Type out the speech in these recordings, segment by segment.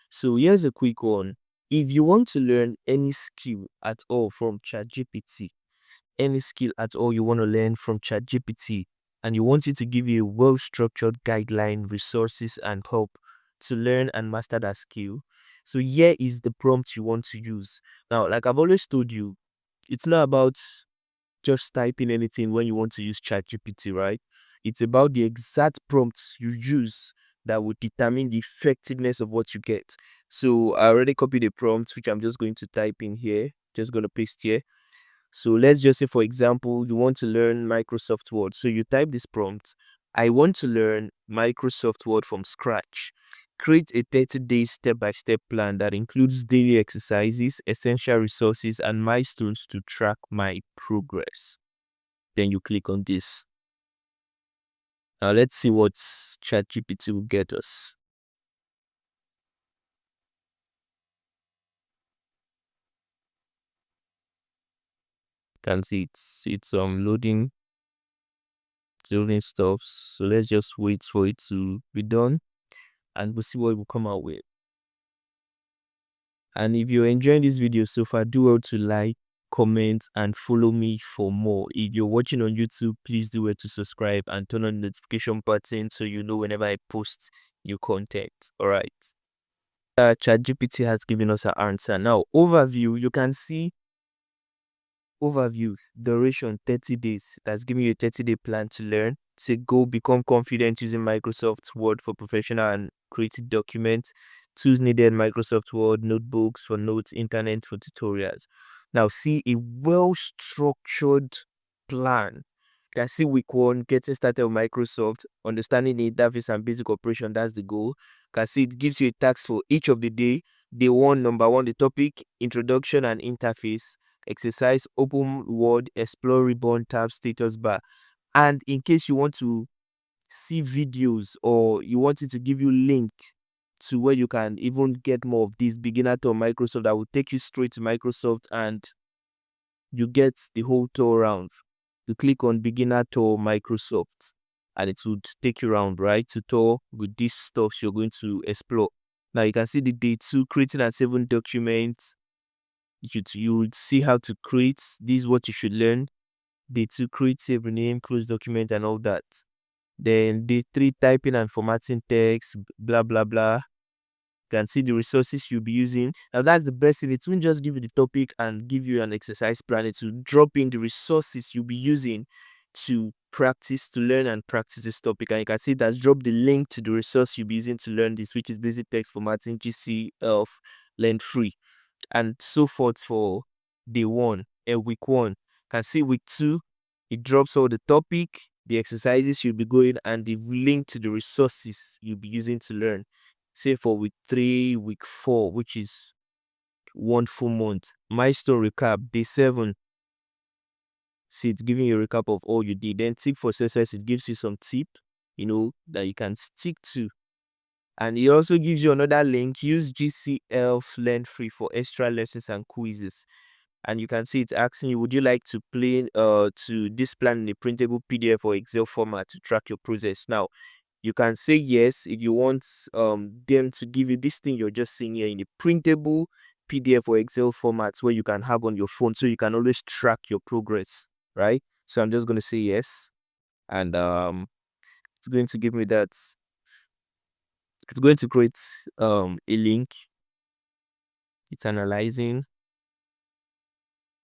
So here's a quick one. If you want to learn any skill at all from ChatGPT, any skill at all you want to learn from ChatGPT, and you want it to give you a well-structured guideline, resources, and help to learn and master that skill. So here is the prompt you want to use. Now, like I've always told you, it's not about just type in anything when you want to use ChatGPT, right? It's about the exact prompts you use that would determine the effectiveness of what you get. So I already copied the prompt, which I'm just going to type in here. Just going to paste here. So let's just say, for example, you want to learn Microsoft Word. So you type this prompt. I want to learn Microsoft Word from scratch. Create a 30-day step-by-step plan that includes daily exercises, essential resources, and milestones to track my progress. Then you click on this. Now let's see what ChatGPT will get us. Can see it's loading stuff. So let's just wait for it to be done, and we'll see what it will come out with. And if you're enjoying this video so far, do well to like, comment, and follow me for more. If you're watching on YouTube, please do well to subscribe and turn on the notification button so you know whenever I post new content. All right. ChatGPT has given us an answer. Now, overview, you can see overview, duration 30 days. That's giving you a 30-day plan to learn. Say go become confident using Microsoft Word for professional and creative documents. Tools needed: Microsoft Word, notebooks for notes, internet for tutorials. Now see a well-structured plan. You can see week 1, getting started with Microsoft, understanding the interface and basic operation. That's the goal. You can see it gives you a task for each of the day. Day 1, number 1, the topic, introduction and interface. Exercise, open Word, explore ribbon, tab, status bar. And in case you want to see videos or you want it to give you link to where you can even get more of this beginner to Microsoft, that will take you straight to Microsoft and you get the whole tour around. You click on beginner to Microsoft and it would take you around, right, to tour with this stuff you're going to explore. Now you can see the day 2, creating and saving documents. You would see how to create. This is what you should learn. Day 2, create, save, rename, close document, and all that. Then day 3, typing and formatting text, blah blah blah. You can see the resources you'll be using. Now that's the best thing. It won't just give you the topic and give you an exercise plan. It will drop in the resources you'll be using to practice, to learn and practice this topic. And you can see it has dropped the link to the resource you'll be using to learn this, which is basic text formatting, GCF, learn free, and so forth for day 1 and week 1. Can see week 2, it drops all the topic, the exercises you'll be going, and the link to the resources you'll be using to learn. Say for week 3, week 4, which is 1 full month. Milestone recap, day 7. See, it's giving you a recap of all you did. Then tip for success, it gives you some tip, that you can stick to. And it also gives you another link. Use GCF Learn Free for extra lessons and quizzes. And you can see it's asking you, would you like to to this plan in a printable PDF or Excel format to track your process? Now, you can say yes if you want them to give you this thing you're just seeing here in a printable PDF or Excel formats where you can have on your phone, so you can always track your progress, right? So I'm just going to say yes, and it's going to give me that. It's going to create a link. It's analyzing,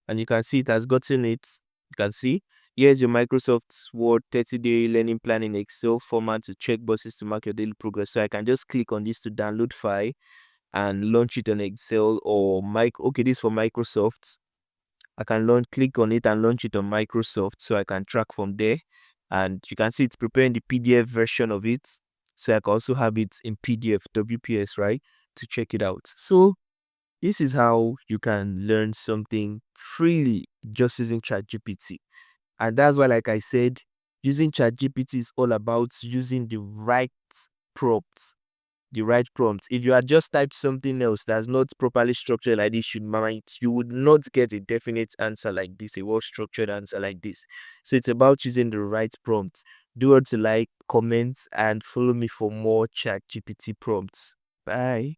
and you can see it has gotten it. You can see here's your Microsoft Word 30-day learning plan in Excel format to check boxes to mark your daily progress. So I can just click on this to download file and launch it on Excel or okay, this is for Microsoft. I can click on it and launch it on Microsoft, so I can track from there. And you can see it's preparing the PDF version of it, so I can also have it in PDF, WPS, right, to check it out. So this is how you can learn something freely just using ChatGPT. And that's why, like I said, using ChatGPT is all about using the right prompts. The right prompts. If you had just typed something else that's not properly structured like this, you would not get a definite answer like this, a well-structured answer like this. So it's about using the right prompts. Do what to like, comment, and follow me for more ChatGPT prompts. Bye.